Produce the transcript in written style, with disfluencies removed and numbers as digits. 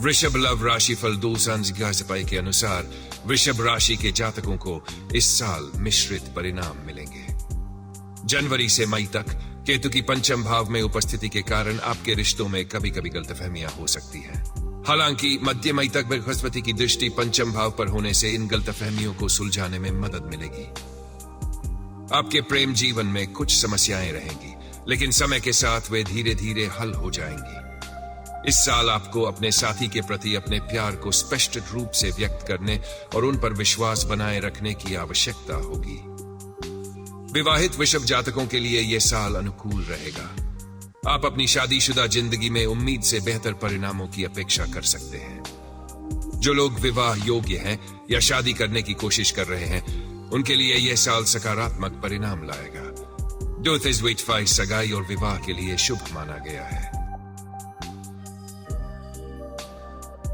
वृषभ लव राशि फल 2 सपाई के अनुसार वृषभ राशि के जातकों को इस साल मिश्रित परिणाम मिलेंगे। जनवरी से मई तक केतु की पंचम भाव में उपस्थिति के कारण आपके रिश्तों में कभी कभी गलतफहमियां हो सकती हैं। हालांकि मध्य मई तक बृहस्पति की दृष्टि पंचम भाव पर होने से इन गलतफहमियों को सुलझाने में मदद मिलेगी। आपके प्रेम जीवन में कुछ समस्याएं रहेंगी, लेकिन समय के साथ वे धीरे धीरे हल हो जाएंगी। इस साल आपको अपने साथी के प्रति अपने प्यार को स्पष्ट रूप से व्यक्त करने और उन पर विश्वास बनाए रखने की आवश्यकता होगी। विवाहित वृषभ जातकों के लिए यह साल अनुकूल रहेगा। आप अपनी शादीशुदा जिंदगी में उम्मीद से बेहतर परिणामों की अपेक्षा कर सकते हैं। जो लोग विवाह योग्य हैं या शादी करने की कोशिश कर रहे हैं, उनके लिए यह साल सकारात्मक परिणाम लाएगा। 2 सगाई और विवाह के लिए शुभ माना गया है।